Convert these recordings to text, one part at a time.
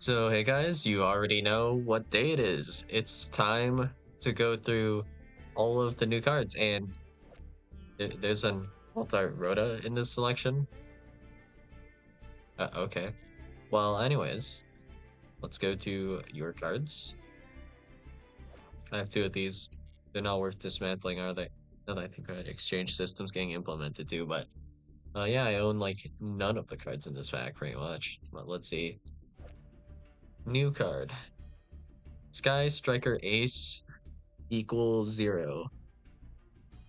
So, hey guys, you already know what day it is. It's time to go through all of the new cards, and there's an Altar Rhoda in this selection. Okay. Well, anyways, let's go to your cards. I have two of these. They're not worth dismantling, are they? Now that I think exchange system's getting implemented too, but yeah, I own like none of the cards in this pack pretty much. But let's see. New card. Sky Striker Ace equals 0.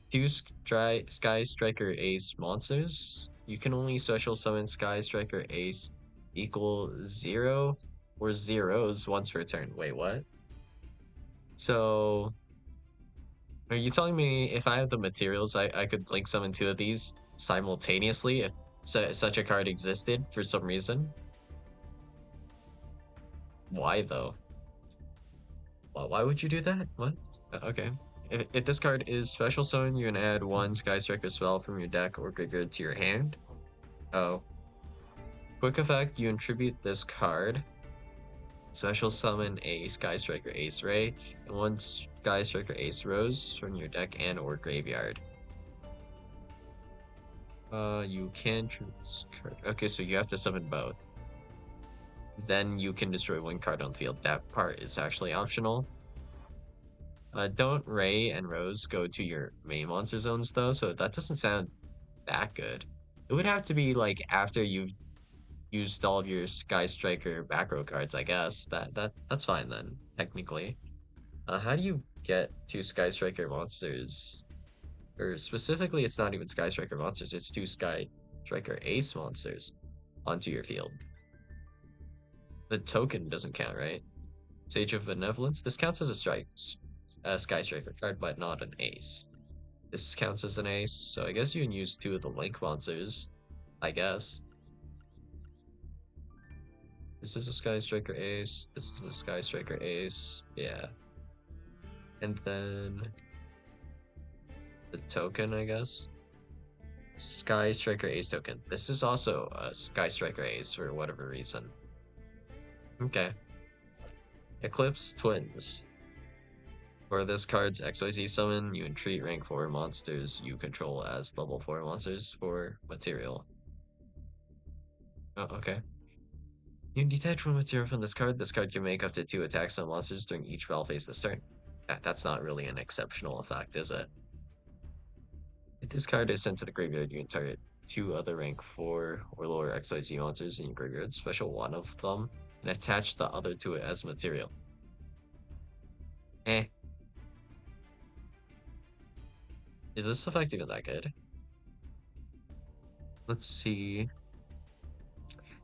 Two Sky Striker Ace monsters. You can only special summon Sky Striker Ace equal 0 or zeros once per turn. Wait, what? So, are you telling me if I have the materials, I could link summon two of these simultaneously if such a card existed for some reason? Why though? Why would you do that? What? Okay. If this card is special summon, you can add one Sky Striker spell from your deck or graveyard to your hand. Oh. Quick effect, you attribute this card. Special summon a Sky Striker Ace Ray and one Sky Striker Ace Rose from your deck and or graveyard. You can choose card. Okay, so you have to summon both. Then you can destroy one card on the field. That part is actually optional. Don't Ray and Rose go to your main monster zones though, so that doesn't sound that good. It would have to be like after you've used all of your Sky Striker back row cards, I guess. That's fine then, technically. How do you get two Sky Striker monsters? Or specifically, it's not even Sky Striker monsters, it's two Sky Striker Ace monsters onto your field. The token doesn't count, right? Sage of Benevolence. This counts as a Sky Striker card, but not an ace. This counts as an ace, so I guess you can use two of the Link monsters, I guess. This is a Sky Striker Ace. This is the Sky Striker Ace. Yeah. And then the token, I guess. Sky Striker Ace token. This is also a Sky Striker Ace for whatever reason. Okay. Eclipse Twins. For this card's XYZ summon, you entreat rank 4 monsters you control as level 4 monsters for material. Oh, okay. You can detach one material from this card. This card can make up to 2 attacks on monsters during each battle phase this turn. That's not really an exceptional effect, is it? If this card is sent to the graveyard, you can target 2 other rank 4 or lower XYZ monsters in your graveyard, special one of them, and attach the other to it as material. Eh. Is this effect even that good? Let's see.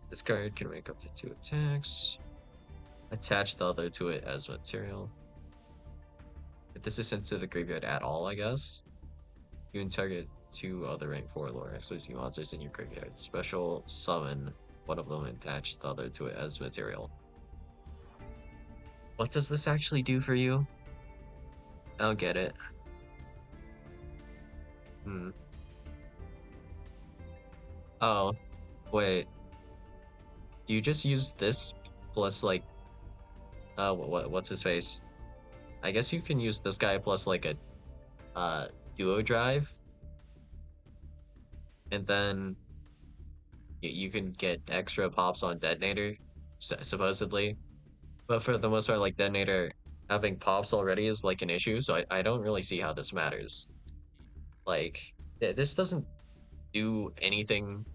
This card can make up to 2 attacks. Attach the other to it as material. If this is sent to the graveyard at all, I guess, you can target 2 other rank 4 lower XYZ monsters in your graveyard. Special summon one of them and attach the other to it as material. What does this actually do for you? I don't get it. Oh, wait. Do you just use this plus like what's his face? I guess you can use this guy plus like a duo drive, and then you can get extra pops on detonator, supposedly. But for the most part, like detonator having pops already is like an issue, so I don't really see how this matters. Like this doesn't do anything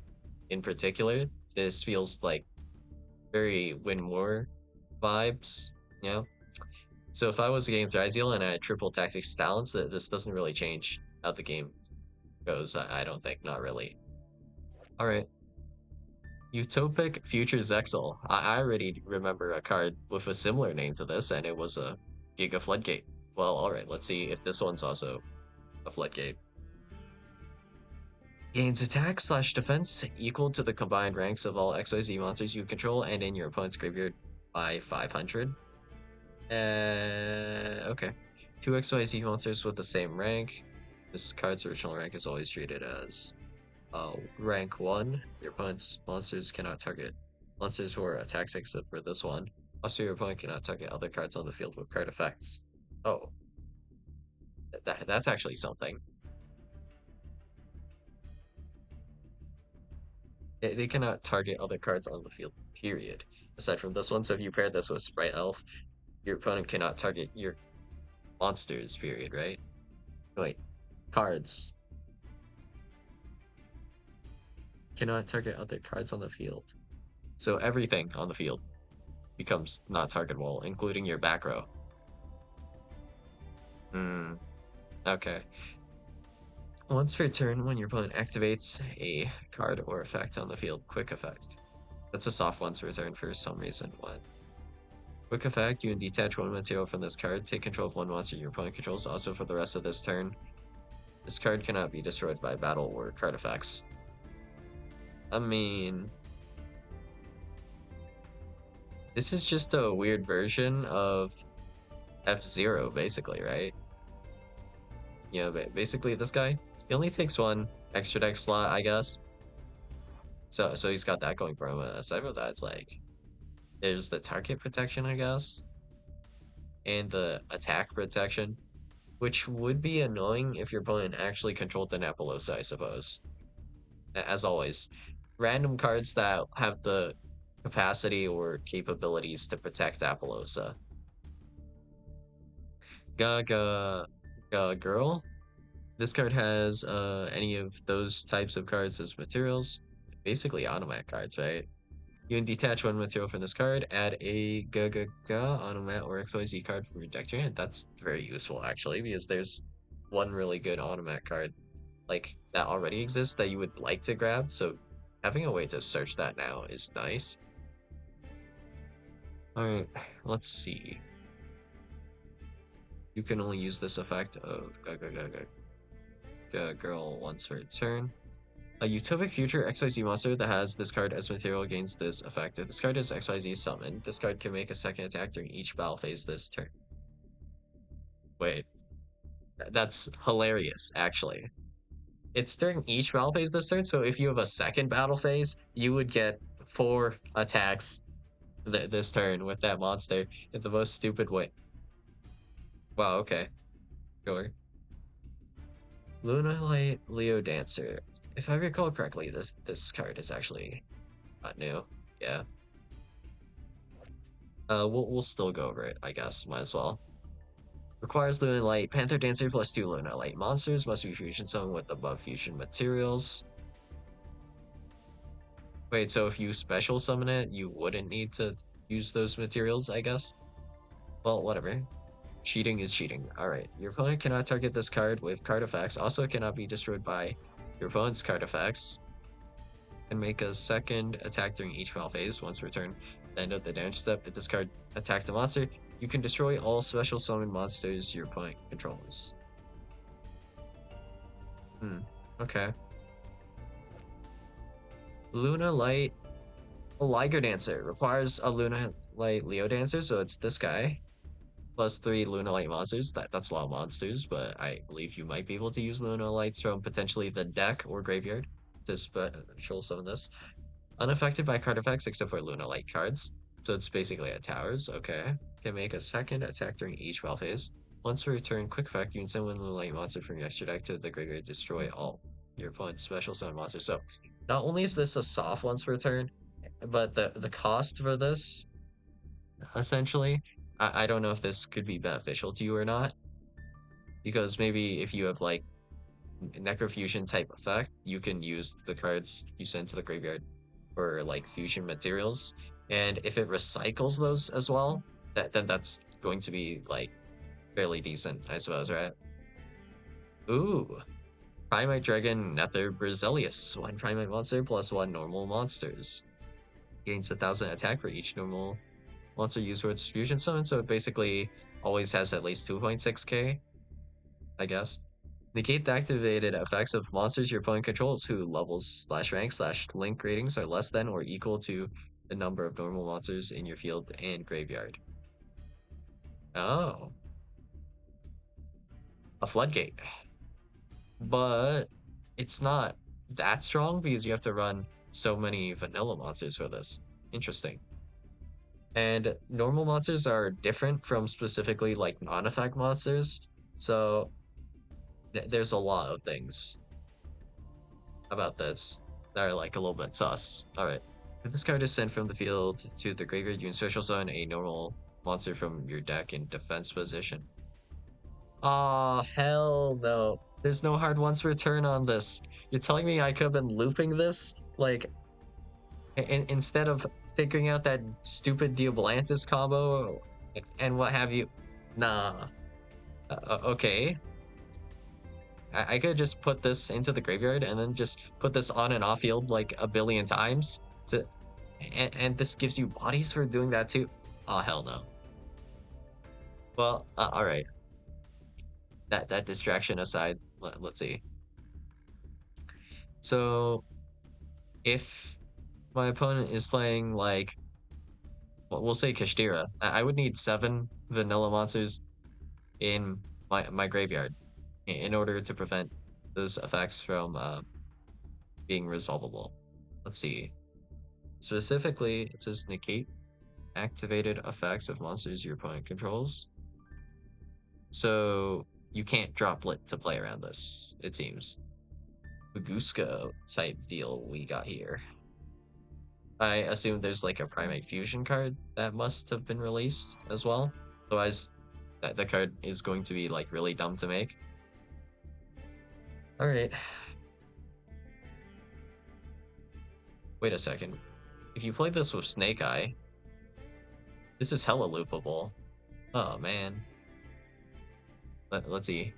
in particular. This feels like very win more vibes, you know? So if I was against Ryziel and I had triple tactics talents, this doesn't really change how the game goes. I don't think, not really. All right. Utopic Future Zexal. I already remember a card with a similar name to this, and it was a Giga Floodgate. Well, alright, let's see if this one's also a Floodgate. Gains attack / defense equal to the combined ranks of all XYZ monsters you control and in your opponent's graveyard by 500. Okay. 2 XYZ monsters with the same rank. This card's original rank is always treated as rank 1. Your opponent's monsters cannot target Monsters for attacks except for this one. Also, your opponent cannot target other cards on the field with card effects. Oh, that's actually something. They cannot target other cards on the field, period. Aside from this one, so if you pair this with Sprite Elf, your opponent cannot target your monsters, period, right? Wait, cards. Cannot target other cards on the field. So everything on the field becomes not targetable, including your back row. Hmm, okay. Once per turn, when your opponent activates a card or effect on the field, quick effect. That's a soft once per turn for some reason. What? Quick effect, you can detach one material from this card, take control of one monster your opponent controls. Also for the rest of this turn, this card cannot be destroyed by battle or card effects. I mean, this is just a weird version of F-Zero, basically, right? You know, basically this guy, he only takes one extra deck slot, I guess. So he's got that going for him. Aside from that, it's like, there's the target protection, I guess, and the attack protection, which would be annoying if your opponent actually controlled the Nebulosa, I suppose. As always, random cards that have the capacity or capabilities to protect Apollosa. Gaga Girl. This card has any of those types of cards as materials. Basically Onomat cards, right? You can detach one material from this card, add a Gaga Onomat or XYZ card from your deck to your hand. That's very useful actually, because there's one really good Onomat card like that already exists that you would like to grab, so having a way to search that now is nice. Alright, let's see. You can only use this effect of Girl once per turn. A Utopic Future XYZ monster that has this card as material gains this effect. If this card is XYZ summoned, this card can make a second attack during each battle phase this turn. Wait, that's hilarious, actually. It's during each battle phase this turn, so if you have a second battle phase, you would get 4 attacks this turn with that monster in the most stupid way. Wow, okay. Sure. Lunalight Leo Dancer. If I recall correctly, this card is actually not new. Yeah. We'll still go over it, I guess. Might as well. Requires Lunalight. Panther Dancer plus 2 Lunalight monsters must be fusion summoned with above fusion materials. Wait, so if you special summon it, you wouldn't need to use those materials, I guess? Well, whatever. Cheating is cheating. Alright, your opponent cannot target this card with card effects. Also cannot be destroyed by your opponent's card effects. And make a second attack during each battle phase. Once per turn, the end of the damage step. If this card attacked a monster, you can destroy all special summon monsters your opponent controls. Okay. Lunalight Liger Dancer requires a Lunalight Leo Dancer, so it's this guy. Plus 3 Lunalight monsters. That's a lot of monsters, but I believe you might be able to use Lunalights from potentially the deck or graveyard to special summon this. Unaffected by card effects except for Lunalight cards. So it's basically a towers. Okay. Can make a second attack during each battle phase. Once per turn, quick effect, you can send one Lunalight monster from your extra deck to the graveyard, destroy all your opponent's special summon monsters. So not only is this a soft once per turn, but the cost for this, essentially, I don't know if this could be beneficial to you or not. Because maybe if you have like Necrofusion type effect, you can use the cards you send to the graveyard for like fusion materials, and if it recycles those as well, then that's going to be like fairly decent, I suppose, right? Ooh, Primite Dragon Nether Brazilius. 1 Primite monster plus 1 normal monsters. Gains 1000 attack for each normal monster used for its fusion summon, so it basically always has at least 2.6k, I guess. Negate the activated effects of monsters your opponent controls who levels / rank / link ratings are less than or equal to the number of normal monsters in your field and graveyard. Oh. A floodgate. But it's not that strong because you have to run so many vanilla monsters for this. Interesting. And normal monsters are different from specifically like non-effect monsters. So there's a lot of things about this that are like a little bit sus. Alright. If this card is sent from the field to the graveyard, you can special summon a normal monster from your deck in defense position. Oh, hell no. There's no hard once return on this. You're telling me I could have been looping this? Like, instead of figuring out that stupid Diablantis combo and what have you. Nah. Okay. I could just put this into the graveyard and then just put this on and off field like a billion times. And this gives you bodies for doing that too. Oh, hell no. Well, all right. That distraction aside, let's see. So if my opponent is playing like, well, we'll say Kashtira, I would need 7 vanilla monsters in my graveyard in order to prevent those effects from being resolvable. Let's see. Specifically, it says negate activated effects of monsters your opponent controls. So you can't drop lit to play around this, it seems. Uguska type deal we got here. I assume there's like a Primate Fusion card that must have been released as well. Otherwise, the card is going to be like really dumb to make. Alright. Wait a second. If you play this with Snake Eye, this is hella loopable. Oh man. Let's see.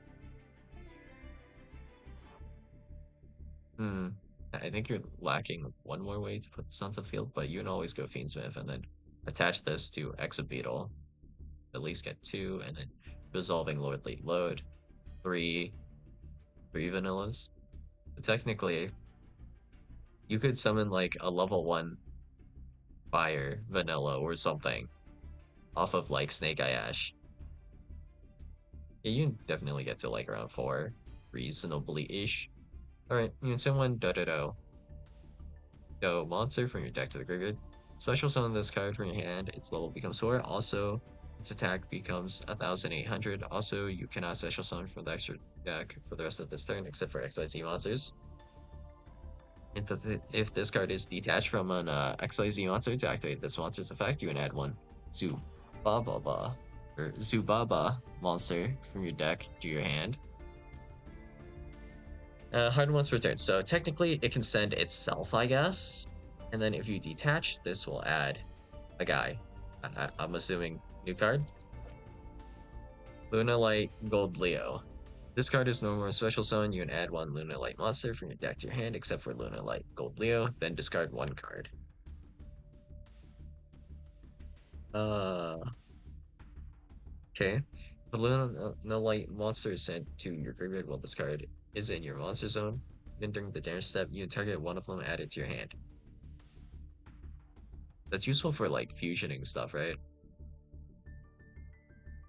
I think you're lacking one more way to put this onto the field, but you can always go Fiendsmith and then attach this to Exabeetle. At least get 2, and then Resolving Lord Late Load. 3 vanillas. But technically, you could summon like a level 1 fire vanilla or something off of like Snake Eye Ash. Yeah, you can definitely get to like around 4 reasonably-ish. Alright, you can send one Dododo. Go monster from your deck to the graveyard. Special summon this card from your hand. Its level becomes 4. Also, its attack becomes 1,800. Also, you cannot special summon from the extra deck for the rest of this turn, except for XYZ monsters. If this card is detached from an XYZ monster, to activate this monster's effect, you can add one Zubaba or Zubaba monster from your deck to your hand. Hard once returned. So technically, it can send itself, I guess. And then if you detach, this will add a guy. I'm assuming new card. Lunalight Gold Leo. This card is no more special summon. You can add one Lunalight monster from your deck to your hand, except for Lunalight Gold Leo. Then discard one card. Okay. The Lunalight monster is sent to your graveyard while this card is in your monster zone. Then during the damage step, you target one of them added to your hand. That's useful for like fusioning stuff, right?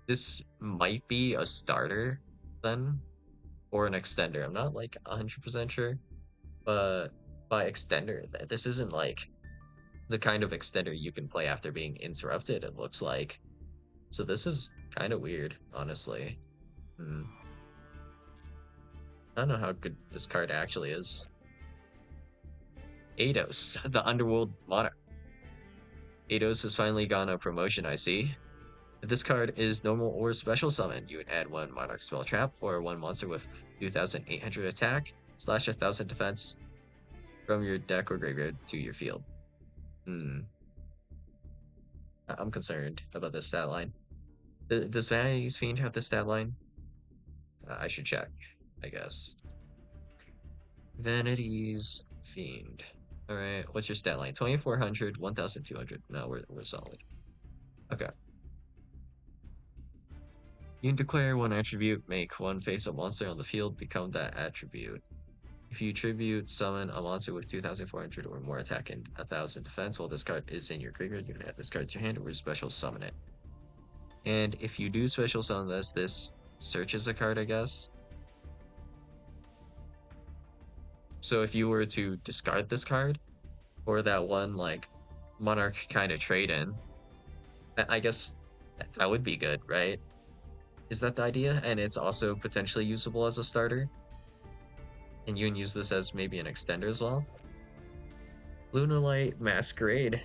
This might be a starter then, or an extender. I'm not like 100% sure, but by extender, this isn't like the kind of extender you can play after being interrupted, it looks like. So this is kind of weird, honestly. I don't know how good this card actually is. Eidos, the Underworld Monarch. Eidos has finally gone a promotion, I see. If this card is normal or special summon, you would add one Monarch Spell Trap or one monster with 2,800 attack / 1,000 defense from your deck or graveyard to your field. I'm concerned about this stat line. Does Vanity's Fiend have this stat line? I should check, I guess. Vanity's Fiend. Alright, what's your stat line? 2,400, 1,200. No, we're solid. Okay. You can declare one attribute, make one face-up monster on the field become that attribute. If you tribute summon a monster with 2,400 or more attack and 1,000 defense while this card is in your graveyard, you can add this card to your hand or special summon it. And if you do special summon this searches a card, I guess. So if you were to discard this card, or that one like Monarch kind of trade in. I guess that would be good, right? Is that the idea? And it's also potentially usable as a starter. And you can use this as maybe an extender as well. Lunalight Masquerade.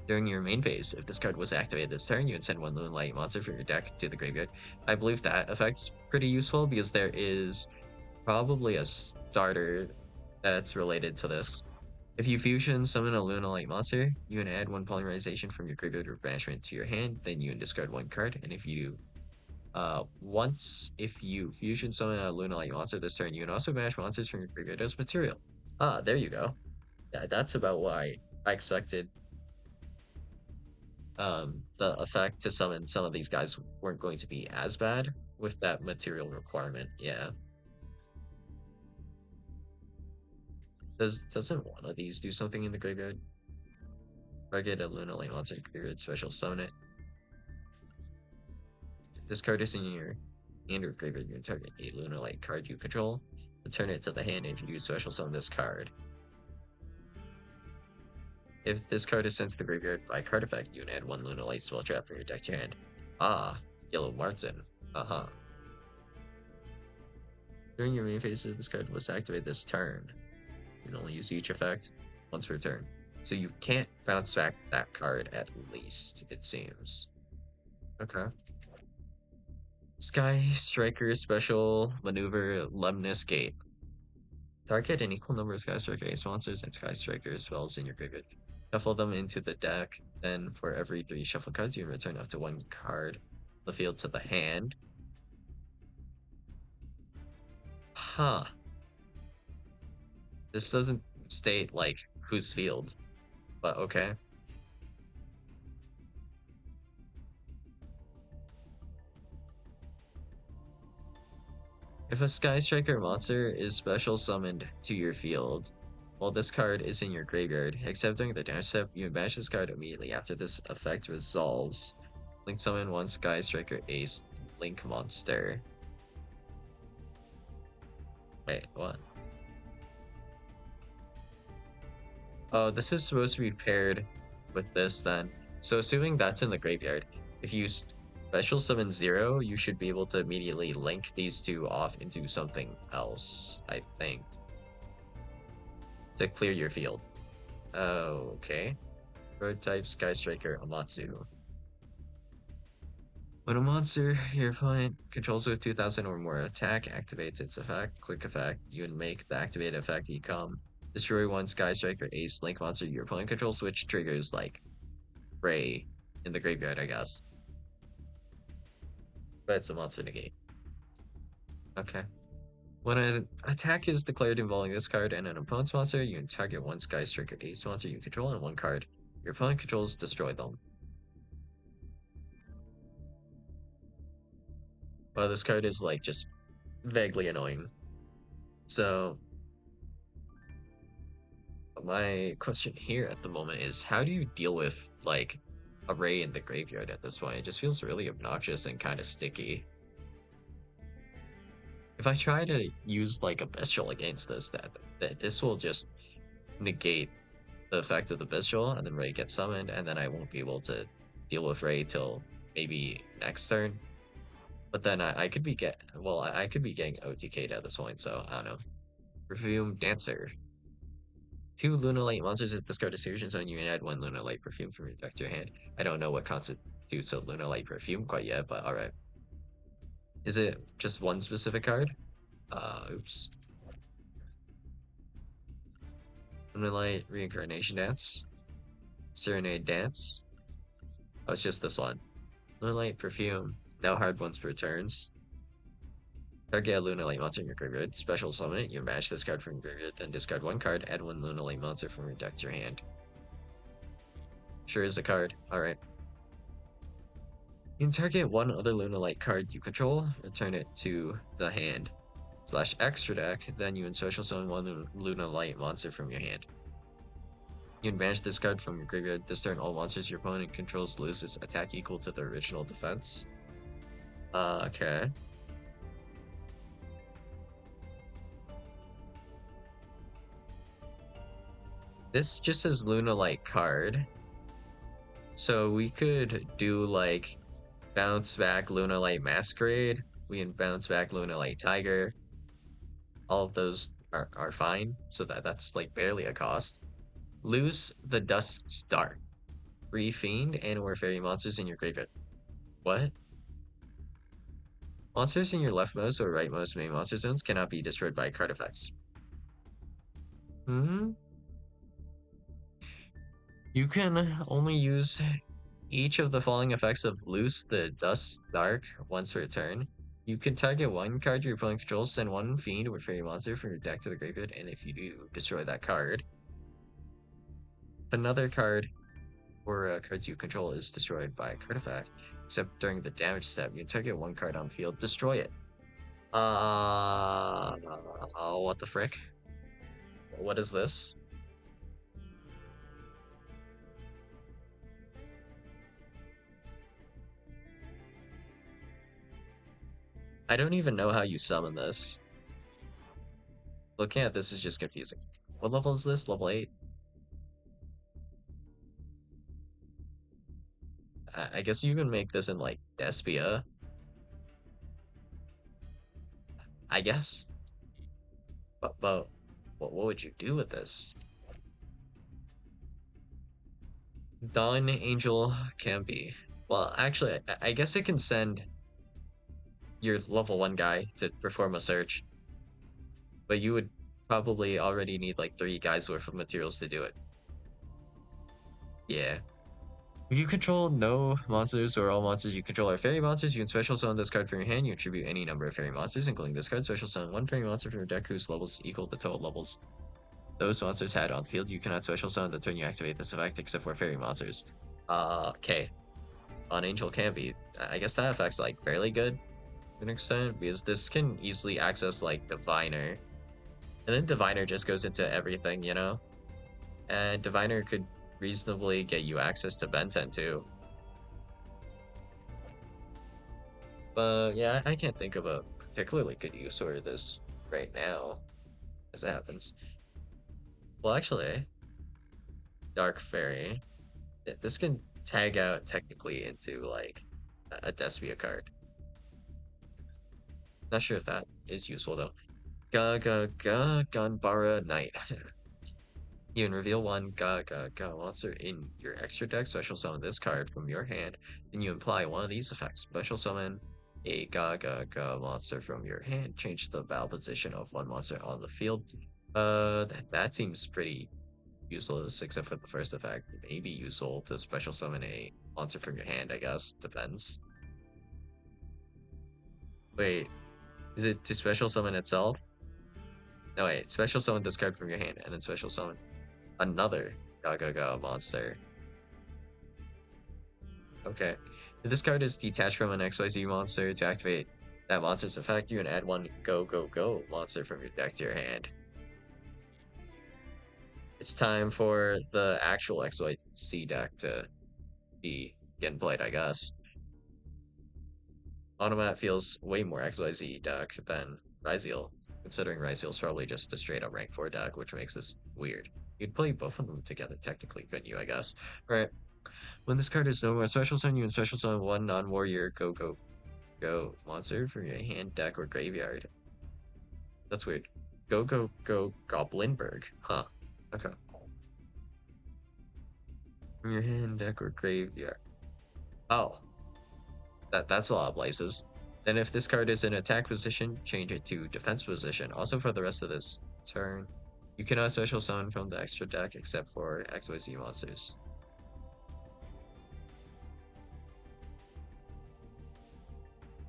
During your main phase, if this card was activated this turn, you can send one Lunalight monster from your deck to the graveyard. I believe that effect's pretty useful because there is probably a starter that's related to this. If you fusion summon a Lunalight monster, you can add one polymerization from your graveyard or banishment to your hand, then you can discard one card, and if you if you fusion summon a Lunalight monster this turn, you can also banish monsters from your graveyard as material. Ah, there you go. Yeah, that's about why I expected the effect to summon some of these guys weren't going to be as bad with that material requirement. Yeah. Doesn't one of these do something in the graveyard? Target a Lunalight monster graveyard, special summon it. If this card is in your hand or graveyard, you can target a Lunalight card you control, return it to the hand, and you special summon this card. If this card is sent to the graveyard by card effect, you can add one Lunalight spell trap from your deck to your hand. Ah, Yellow Martin. Uh-huh. During your main phase, this card was activated this turn. You can only use each effect once per turn. So you can't bounce back that card at least, it seems. Okay. Sky Striker Special Maneuver Lemnis Gate. Target an equal number of Sky Striker Ace monsters and Sky Striker spells in your graveyard. Shuffle them into the deck. Then, for every 3 shuffle cards, you return up to 1 card the field to the hand. Huh. This doesn't state, like, whose field, but okay. If a Sky Striker monster is special summoned to your field, while this card is in your graveyard, except during the damage step, you banish this card immediately after this effect resolves. Link summon one Sky Striker Ace Link monster. Wait, what? Oh, this is supposed to be paired with this then. So assuming that's in the graveyard, if you special summon 0, you should be able to immediately link these two off into something else, I think, to clear your field. Okay. Road type Sky Striker Amatsu. When a monster your opponent controls with 2000 or more attack activates its effect, quick effect, you can make the activated effect become destroy one Sky Striker Ace Link monster your opponent controls, which triggers like Ray in the graveyard, I guess. But it's a monster negate. Okay. When an attack is declared involving this card and an opponent's monster, you can target one Sky Striker Ace monster you control and one card your opponent controls, destroy them. Well, this card is like just vaguely annoying. So my question here at the moment is, how do you deal with like a Ray in the graveyard at this point? It just feels really obnoxious and kind of sticky. If I try to use like a Bestial against this, that this will just negate the effect of the Bestial, and then Ray gets summoned, and then I won't be able to deal with Ray till maybe next turn. But then I could be I could be getting OTK'd at this point, so I don't know. Perfume Dancer. 2 Lunalight monsters if discard a fusion zone, you can add 1 Lunalight Perfume from your deck to your hand. I don't know what constitutes a Lunalight Perfume quite yet, but alright. Is it just one specific card? Oops. Lunalight Reincarnation Dance. Serenade Dance. Oh, it's just this one. Lunalight Perfume. Now hard once per turns. Target a Lunalight monster in your graveyard. Special summon it. You match this card from your graveyard, then discard 1 card, add 1 Lunalight monster from your deck to your hand. Sure is a card. Alright. You can target 1 other Lunalight card you control, return it to the hand / extra deck, then you can special summon 1 Lunalight monster from your hand. You can banish this card from your graveyard. This turn, all monsters your opponent controls lose its attack equal to the original defense. Okay. This just says lunalight card. So we could do like bounce back lunalight masquerade. We can bounce back lunalight tiger. All of those are fine. So that's like barely a cost. Lose the Dusk's Dart. Free Fiend and or fairy monsters in your graveyard. What? Monsters in your leftmost or rightmost main monster zones cannot be destroyed by card effects. Hmm? You can only use each of the following effects of Loose the Dusk Dark once per turn. You can target one card your opponent controls, send one fiend or fairy monster from your deck to the graveyard, and if you do, destroy that card. Another card or cards you control is destroyed by a card effect, except during the damage step, you target one card on field, destroy it. What the frick? What is this? I don't even know how you summon this. Looking at this is just confusing. What level is this? Level 8? I guess you can make this in like Despia. I guess. But what would you do with this? Dawn Angel can be. Well, actually, I guess it can send your level 1 guy to perform a search, but you would probably already need like 3 guys worth of materials to do it. Yeah. If you control no monsters or all monsters you control are fairy monsters, you can special summon this card from your hand. You attribute any number of fairy monsters, including this card. Special summon one fairy monster from your deck whose levels equal the total levels those monsters had on the field. You cannot special summon the turn you activate this effect except for fairy monsters. Okay. On Angel can be. I guess that effect's like fairly good to an extent because this can easily access like Diviner. And then Diviner just goes into everything, you know? And Diviner could reasonably get you access to Benten too. But yeah, I can't think of a particularly good use for this right now as it happens. Well, actually, Dark Fairy. This can tag out technically into like a Despia card. Not sure if that is useful though. Ganbara Knight. You can reveal one monster in your extra deck, special summon this card from your hand, then you apply one of these effects. Special summon a monster from your hand, change the battle position of one monster on the field. That seems pretty useless, except for the first effect. It may be useful to special summon a monster from your hand, I guess. Depends. Wait, is it to special summon itself? No, wait, special summon this card from your hand, and then special summon another monster. Okay. If this card is detached from an XYZ monster, to activate that monster's effect, you can add one go monster from your deck to your hand. It's time for the actual XYZ deck to be getting played, I guess. Onomat feels way more XYZ deck than Ryzeal, considering Ryzeal's probably just a straight up rank 4 deck, which makes this weird. You'd play both of them together technically, couldn't you, I guess? Alright. When this card is no more special summon, you can special summon one non-warrior go monster from your hand, deck, or graveyard. That's weird. Go Goblinberg. Huh. Okay. From your hand, deck, or graveyard. Oh. That's a lot of places. Then if this card is in attack position, change it to defense position. Also for the rest of this turn, you cannot special summon from the extra deck except for XYZ monsters.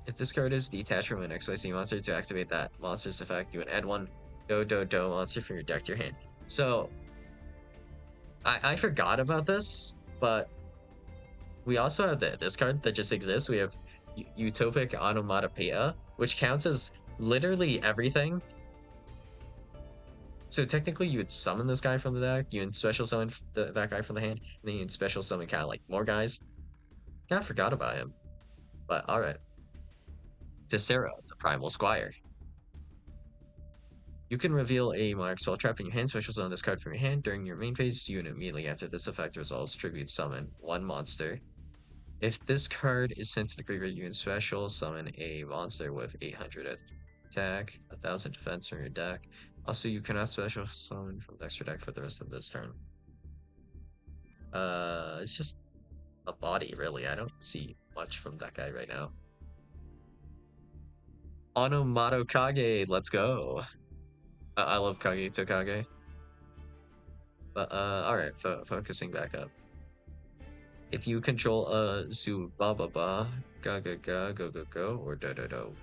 If this card is detached from an XYZ monster, to activate that monster's effect, you would add one do monster from your deck to your hand. So, I forgot about this, but we also have this card that just exists. We have Utopic Onomatopoeia, which counts as literally everything. So technically, you would summon this guy from the deck, you would special summon that guy from the hand, and then you'd special summon kind of like more guys. Kind of forgot about him, but alright. Tessera, the Primal Squire. You can reveal a monarch spell trap in your hand, special summon this card from your hand during your main phase. You and immediately after this effect resolves, tribute summon one monster. If this card is sent to the graveyard, you can special summon a monster with 800 attack, 1000 defense from your deck. Also, you cannot special summon from the extra deck for the rest of this turn. It's just a body, really. I don't see much from that guy right now. Onomat Kage, let's go. I love Kage to Kage. But alright, focusing back up. If you control a Zubababa, ga ga ga go go go, or do do do,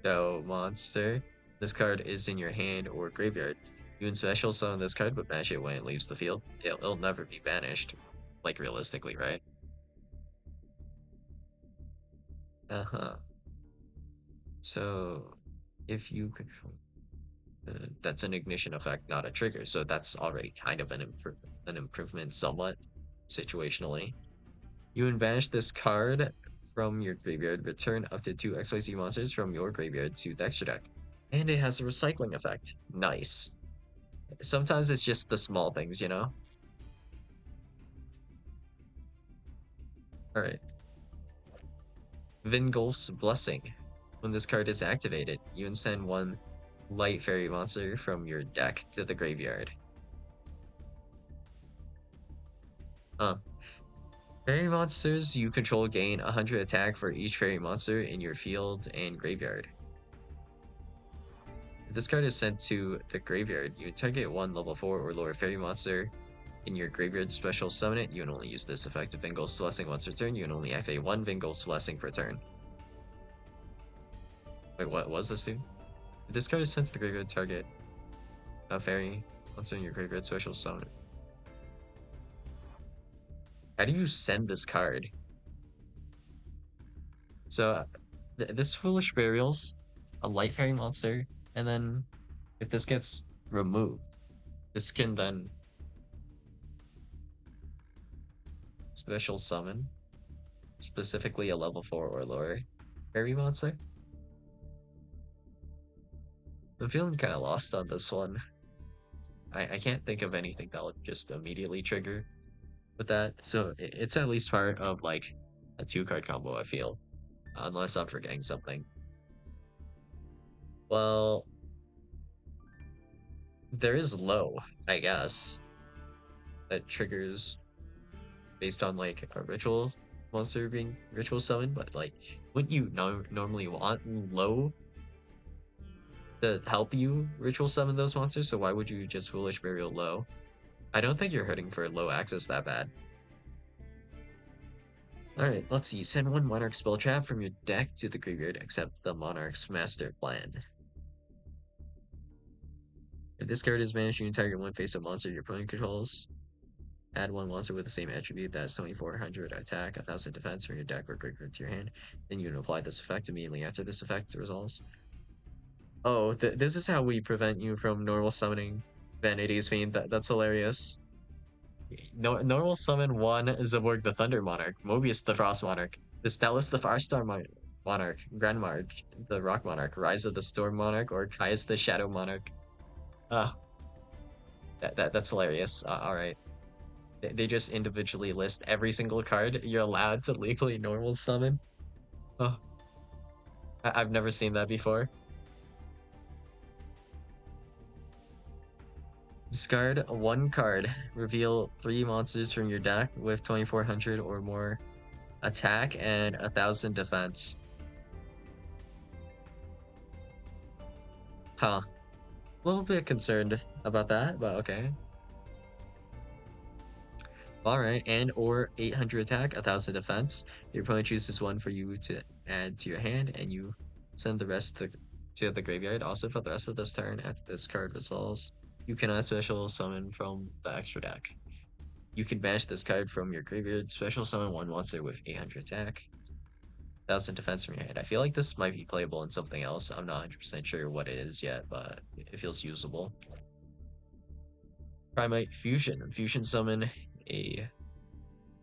do monster, this card is in your hand or graveyard. You can special summon this card, but banish it when it leaves the field. It'll never be banished, like realistically, right? So, if you control, that's an ignition effect, not a trigger. So that's already kind of an improvement, somewhat situationally. You can banish this card from your graveyard. Return up to 2 XYZ monsters from your graveyard to the extra deck, and it has a recycling effect. Nice. Sometimes it's just the small things, you know. All right. Vingolf's Blessing. When this card is activated, you can send one light fairy monster from your deck to the graveyard. Fairy monsters you control gain 100 attack for each fairy monster in your field and graveyard. If this card is sent to the graveyard, you target one level 4 or lower fairy monster in your graveyard, special summon it. You can only use this effect if Vingolf's Blessing once per turn. You can only activate one Vingolf's Blessing per turn. Wait, what was this, dude? If this card is sent to the graveyard, target a fairy monster in your graveyard, special summon it. How do you send this card? So, this Foolish Burial's a light fairy monster, and then if this gets removed, this can then special summon, specifically a level 4 or lower fairy monster. I'm feeling kind of lost on this one. I can't think of anything that would just immediately trigger with that. So it's at least part of like a 2-card combo, I feel. Unless I'm forgetting something. Well, there is low, I guess, that triggers based on like a ritual monster being ritual summoned, but like wouldn't you normally want low to help you ritual summon those monsters? So why would you just Foolish Burial low? I don't think you're hurting for low access that bad. Alright, let's see. Send one Monarch spell trap from your deck to the graveyard, except the Monarch's master plan. If this card is banished, you can target one face-up monster your opponent controls. Add one monster with the same attribute that has 2400 attack, 1000 defense from your deck or graveyard to your hand. Then you can apply this effect immediately after this effect resolves. Oh, this is how we prevent you from normal summoning Vanity's Fiend. That's hilarious. Normal summon one Zaborg the Thunder Monarch, Mobius the Frost Monarch, the Stellus the Firestar Monarch, Grandmarge the Rock Monarch, Rise of the Storm Monarch, or Caius the Shadow Monarch. Uh, that's hilarious. Alright. They just individually list every single card you're allowed to legally normal summon. Oh, I've never seen that before. Discard one card. Reveal 3 monsters from your deck with 2400 or more attack and 1000 defense. Huh. A little bit concerned about that, but okay. Alright, and or 800 attack, 1000 defense. Your opponent chooses one for you to add to your hand, and you send the rest to the graveyard. Also, for the rest of this turn, after this card resolves, you cannot special summon from the extra deck. You can banish this card from your graveyard, special summon one monster with 800 attack, 1000 defense from your hand. I feel like this might be playable in something else. I'm not 100% sure what it is yet, but it feels usable. Primite Fusion. Fusion summon a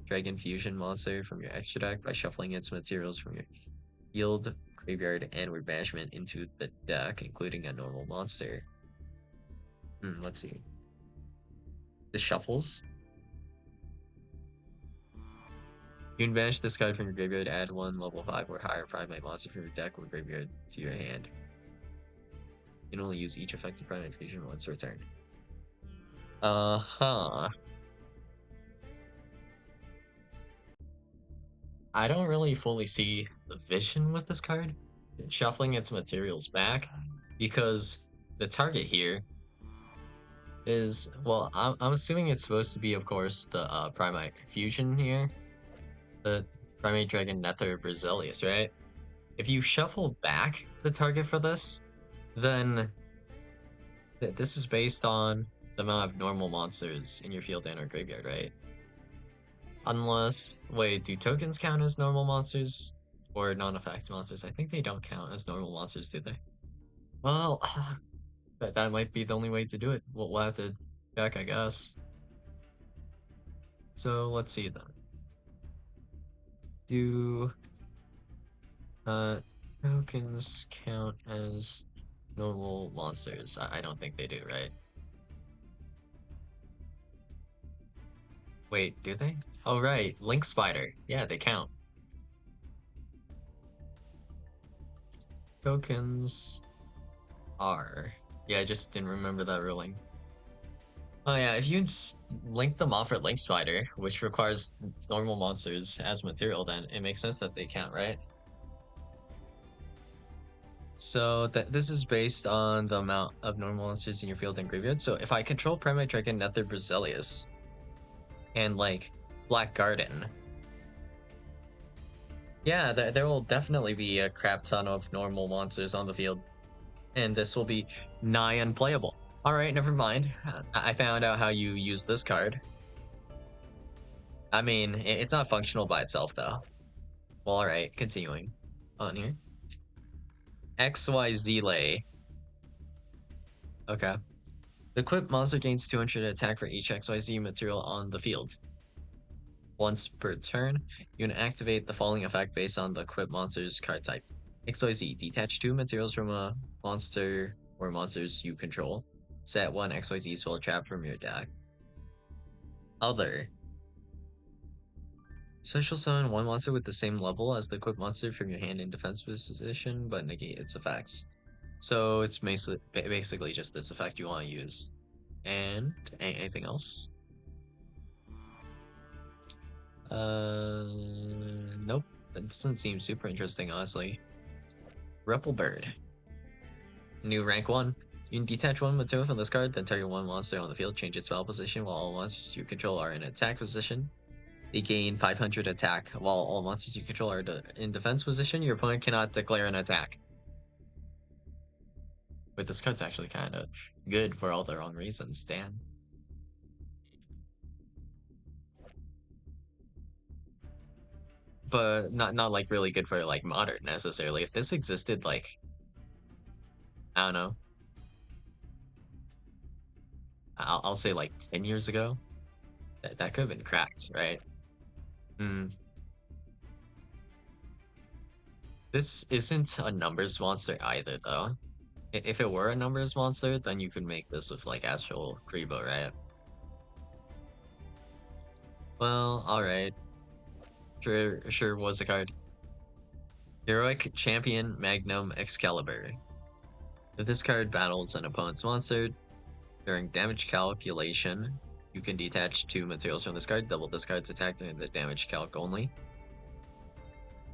Dragon Fusion monster from your extra deck by shuffling its materials from your field, graveyard, and or banishment into the deck, including a normal monster. Let's see. This shuffles. You can banish this card from your graveyard, add one level 5 or higher primate monster from your deck or graveyard to your hand. You can only use each effective primate fusion once per turn. Uh-huh. I don't really fully see the vision with this card. Shuffling its materials back, because the target here is, well, I'm assuming it's supposed to be, of course, the Primate Fusion here. The Primate Dragon Nether Brazilius, right? If you shuffle back the target for this, then this is based on the amount of normal monsters in your field and or graveyard, right? Unless, wait, do tokens count as normal monsters? Or non-effect monsters? I think they don't count as normal monsters, do they? Well, that might be the only way to do it. We'll have to check, I guess. So let's see then. Do tokens count as normal monsters? I don't think they do, right? Wait, do they? Oh right, Link Spider. Yeah, they count. Tokens are. Yeah, I just didn't remember that ruling. Oh yeah, if you link them off for Link Spider, which requires normal monsters as material, then it makes sense that they count, right? So this is based on the amount of normal monsters in your field and graveyard. So if I control Primate Dragon, Nether Brazilius, and like Black Garden, yeah, there will definitely be a crap ton of normal monsters on the field, and this will be nigh unplayable. All right, never mind. I found out how you use this card. I mean, it's not functional by itself though. Well, all right, continuing on here. XYZ lay. Okay. The equipped monster gains 200 attack for each XYZ material on the field. Once per turn, you can activate the following effect based on the equipped monster's card type. XYZ, detach 2 materials from a monster or monsters you control. Set 1 XYZ spell trap from your deck. Other. Special summon 1 monster with the same level as the equipped monster from your hand in defense position, but negate its effects. So it's basically just this effect you want to use. And anything else? Nope. That doesn't seem super interesting, honestly. Repelbird. New rank 1. You can detach 1 material from this card, then target 1 monster on the field, change its spell position while all monsters you control are in attack position. They gain 500 attack while all monsters you control are in defense position. Your opponent cannot declare an attack. But this card's actually kind of good for all the wrong reasons, Dan. But not like really good for like modern necessarily. If this existed like, I don't know, I'll say like 10 years ago, that could have been cracked, right? This isn't a numbers monster either, though. If it were a numbers monster, then you could make this with like actual Grebo, right? Well, alright. Sure was a card. Heroic Champion Magnum Excalibur. If this card battles an opponent's monster, during damage calculation, you can detach 2 materials from this card, double this card's attack during the damage calc only.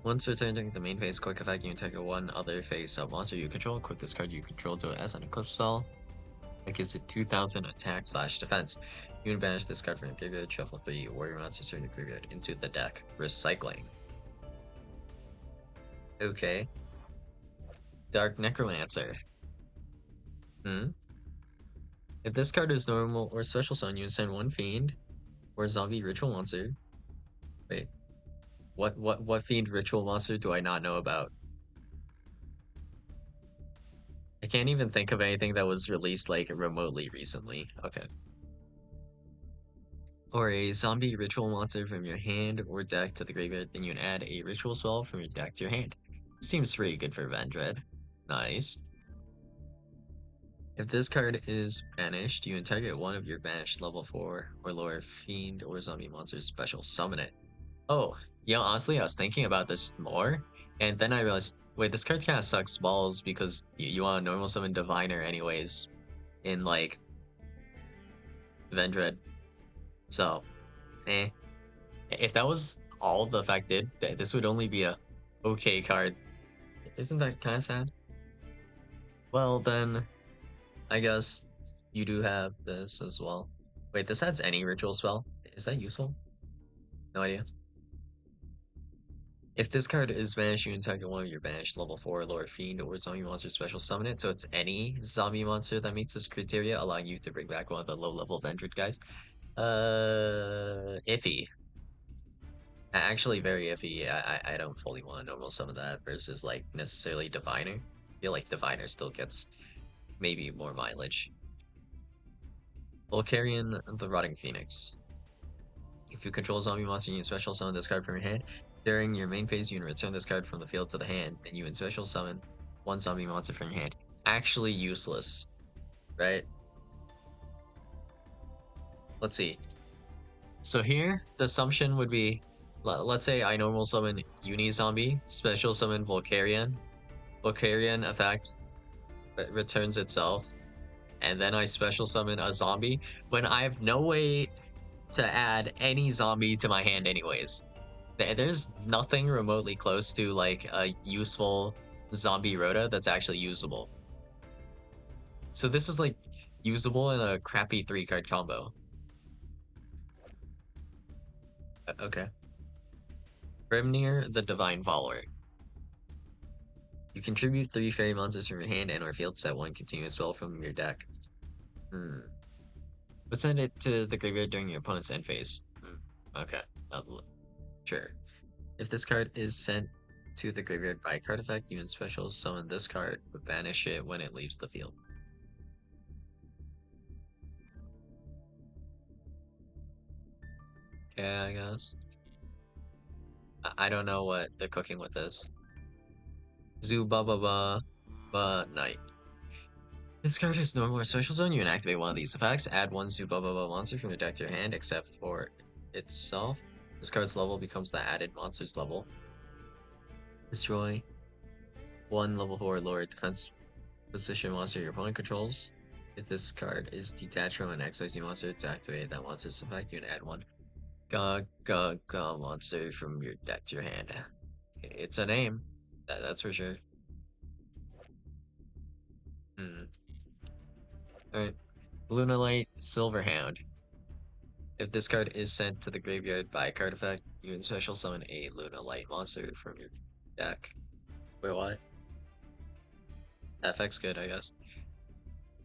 Once returned during the main phase, quick effect, you can take 1 other phase sub-monster you control, equip this card you control to it as an equip spell. That gives it 2000 attack / defense. You can banish this card from your graveyard, shuffle 3 warrior monsters from your graveyard into the deck. Recycling. Okay. Dark Necromancer. If this card is normal or special summon, you can send 1 fiend or zombie ritual monster. Wait. What fiend ritual monster do I not know about? I can't even think of anything that was released like remotely recently. Okay. Or a zombie ritual monster from your hand or deck to the graveyard, then you can add a ritual spell from your deck to your hand. Seems pretty good for Vendred. Nice. If this card is banished, you target one of your banished level 4 or lower fiend or zombie monsters, special summon it. Oh, yeah, honestly, I was thinking about this more, and then I realized, wait, this card kind of sucks balls because you want to normal summon Diviner anyways in, like, Vendred. So, eh. If that was all the effect did, this would only be a okay card. Isn't that kind of sad? Well, then, I guess you do have this as well. Wait, this adds any ritual spell? Is that useful? No idea. If this card is banished, you can target one of your banished level 4 lower fiend or zombie monster special summon it. So it's any zombie monster that meets this criteria, allowing you to bring back one of the low level Vendred guys. Iffy. Actually, very iffy. I don't fully want to normal summon that versus like necessarily Diviner. I feel like Diviner still gets maybe more mileage. Volcarian the Rotting Phoenix. If you control a zombie monster, you can special summon this card from your hand. During your main phase, you can return this card from the field to the hand, and you can special summon one zombie monster from your hand. Actually useless, right? Let's see. So here, the assumption would be, let's say I normal summon Uni-Zombie, special summon Volcarian. Volcarian effect returns itself, and then I special summon a zombie when I have no way to add any zombie to my hand anyways. There's nothing remotely close to like a useful zombie Rota that's actually usable. So this is like usable in a crappy 3-card combo. Okay. Grimnir the Divine Follower. You contribute 3 fairy monsters from your hand and or field, set 1 continuous spell from your deck. But send it to the graveyard during your opponent's end phase. Okay. Sure. If this card is sent to the graveyard by a card effect, you can special summon this card, but banish it when it leaves the field. Yeah, I guess. I don't know what they're cooking with this. Zubababa, but Knight. This card is normal or special zone. You can activate one of these effects. Add one Zubababa monster from your deck to your hand, except for itself. This card's level becomes the added monster's level. Destroy one level 4 lower defense position monster your opponent controls. If this card is detached from an XYZ monster to activate that monster's effect, you can add one Ga monster from your deck to your hand. It's a name, that's for sure. Alright. Lunalight Silverhound. If this card is sent to the graveyard by a card effect, you can special summon a Lunalight monster from your deck. Wait, what? That effect's good, I guess.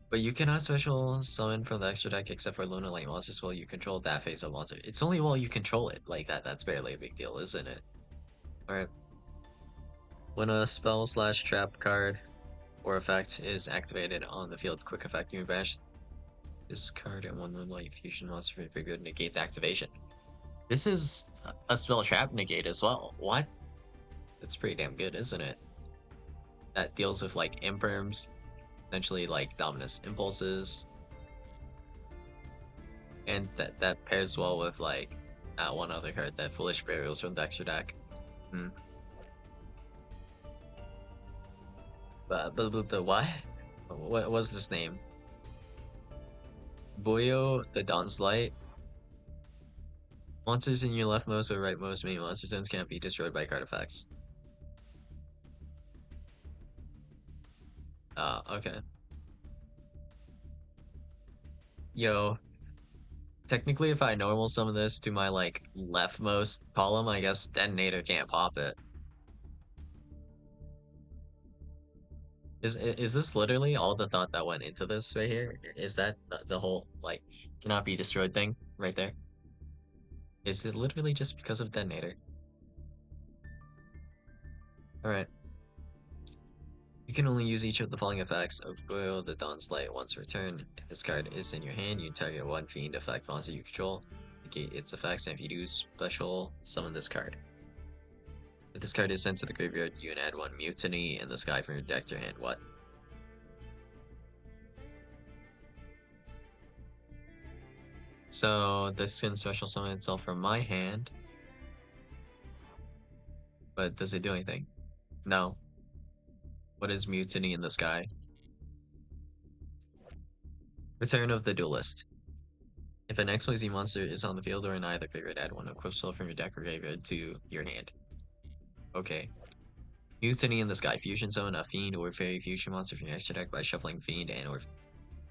But you cannot special summon from the extra deck except for Lunalight monsters while you control that phase of monster. It's only while you control it. Like, that's barely a big deal, isn't it? Alright. When a spell / trap card or effect is activated on the field, quick effect, you can banish this card and one Lunalight fusion monster from your graveyard, negate the activation. This is a spell trap negate as well. What? That's pretty damn good, isn't it? That deals with like imperms, essentially like dominus impulses, and that pairs well with like one other card, that foolish burials from the extra deck. But the what? What was this name? Boyo the Dawn's Light. Monsters in your leftmost or rightmost main monster zones can't be destroyed by card effects. Okay. Yo, technically if I normal summon this to my like leftmost column, I guess Detonator can't pop it. Is this literally all the thought that went into this right here? Is that the whole like cannot be destroyed thing right there? Is it literally just because of Detonator? Alright. You can only use each of the following effects of Boil the Dawn's Light once returned. If this card is in your hand, you target one fiend effect monster you control, negate its effects, and if you do, special summon this card. If this card is sent to the graveyard, you can add one Mutiny in the sky from your deck to your hand. What? So this can special summon itself from my hand. But does it do anything? No. What is Mutiny in the sky? Return of the Duelist. If an XYZ monster is on the field or in either graveyard, add one equipped spell from your deck or graveyard to your hand. Okay. Mutiny in the Sky. Fusion Zone a Fiend or Fairy Fusion monster from your extra deck by shuffling Fiend and or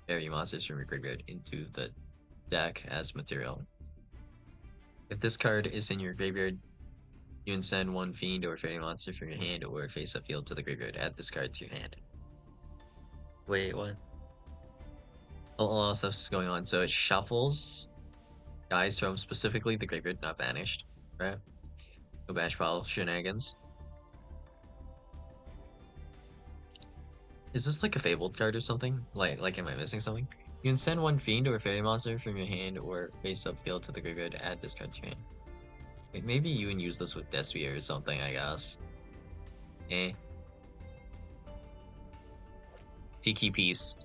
Fairy monsters from your graveyard into the deck as material. If this card is in your graveyard, you can send one Fiend or Fairy monster from your hand or face-up field to the graveyard. Add this card to your hand. Wait, what? A lot of stuff's going on. So it shuffles guys from specifically the graveyard, not banished, right? No banished pile shenanigans. Is this like a fabled card or something? Like am I missing something? You can send one Fiend or Fairy monster from your hand or face-up field to the graveyard, add this card to your hand. Wait, maybe you can use this with Despia or something, I guess. Eh. Tiki Piece.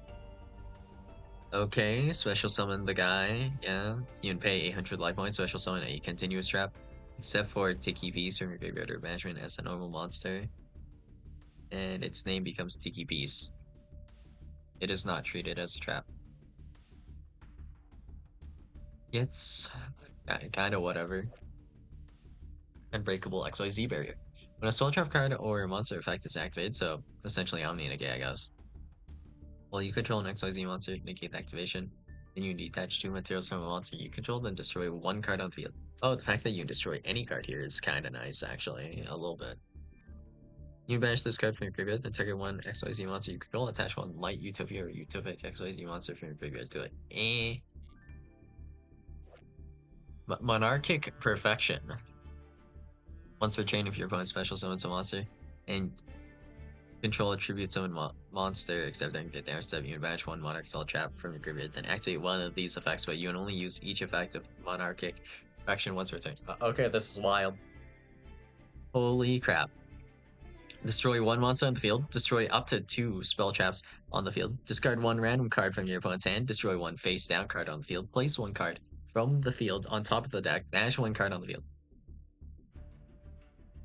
Okay, special summon the guy, yeah. You can pay 800 life points, special summon a continuous trap. Except for Tiki Piece from your graveyard or banishment as a normal monster. And its name becomes Tiki Piece. It is not treated as a trap. It's kind of whatever. Unbreakable XYZ barrier. When a spell trap card or monster effect is activated, so essentially Omni Negate, I guess. Well, you control an XYZ monster, negate the activation. Then you detach two materials from a monster you control, then destroy one card on the field. Oh, the fact that you can destroy any card here is kind of nice, actually. A little bit. You banish this card from your graveyard, then target one XYZ monster you control, attach one light Utopia or Utopic XYZ monster from your graveyard to it. Monarchic Perfection. Once per chain, if your opponent special summons a monster, and control a tribute summon monster, except during the damage step, you can banish one Monarch Spell Trap from your graveyard, then activate one of these effects, but you can only use each effect of Monarchic Perfection once per turn. Okay, this is wild. Holy crap. Destroy one monster on the field, destroy up to 2 spell traps on the field, discard one random card from your opponent's hand, destroy one face down card on the field, place one card from the field on top of the deck, banish one card on the field.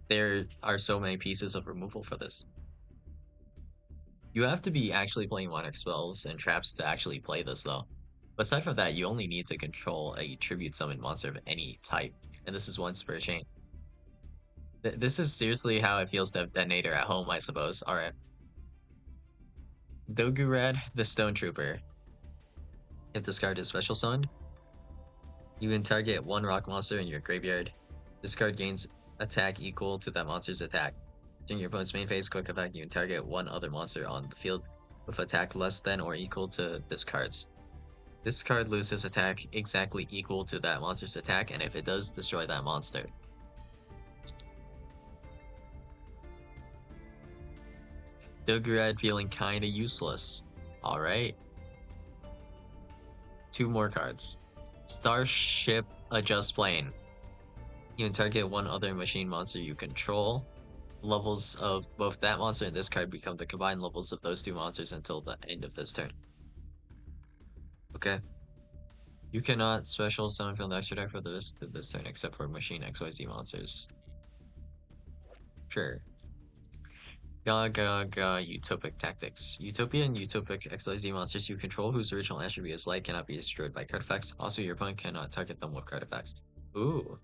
There are so many pieces of removal for this. You have to be actually playing Monarch spells and traps to actually play this though. But aside from that, you only need to control a tribute summon monster of any type, and this is once per chain. This is seriously how it feels to have Detonator at home, I suppose. Alright. Dogurad, the Stone Trooper. If this card is special summoned, you can target one rock monster in your graveyard. This card gains attack equal to that monster's attack. During your opponent's main phase, quick effect, you can target one other monster on the field with attack less than or equal to this card's. This card loses attack exactly equal to that monster's attack, and if it does, destroy that monster. Dogurad feeling kinda useless. Alright. 2 more cards. Starship Adjust Plane. You can target one other machine monster you control. Levels of both that monster and this card become the combined levels of those 2 monsters until the end of this turn. Okay. You cannot special summon from the extra deck for the rest of this turn except for machine XYZ monsters. Sure. Gaga Utopic Tactics. Utopia and Utopic XYZ monsters you control whose original attribute is light cannot be destroyed by card effects. Also, your opponent cannot target them with card effects. Ooh.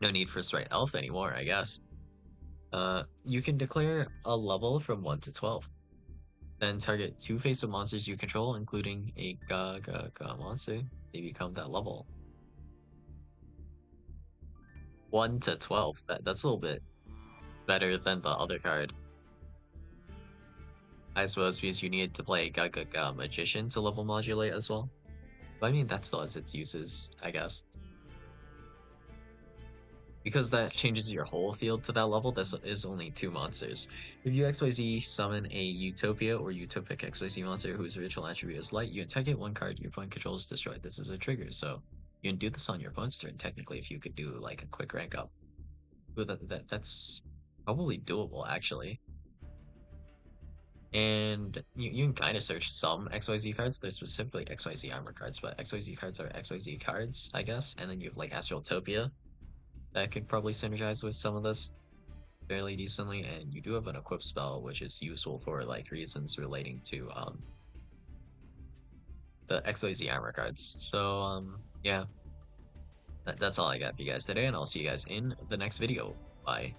No need for Strike Elf anymore, I guess. You can declare a level from 1 to 12. Then target 2 face-up monsters you control, including a Gaga monster. They become that level. 1 to 12. That's a little bit better than the other card. I suppose because you need to play Gaga Magician to level modulate as well. But I mean, that still has its uses, I guess. Because that changes your whole field to that level, this is only 2 monsters. If you XYZ summon a Utopia or Utopic XYZ monster whose original attribute is light, you can target one card your opponent controls destroyed. This is a trigger, so you can do this on your opponent's turn, technically, if you could do like a quick rank up. Ooh, that's probably doable actually. And you can kind of search some XYZ cards. There's specifically XYZ armor cards, but XYZ cards are XYZ cards, I guess. And then you have like Astraltopia that could probably synergize with some of this fairly decently. And you do have an equip spell, which is useful for like reasons relating to the XYZ armor cards. So yeah, that's all I got for you guys today, and I'll see you guys in the next video. Bye.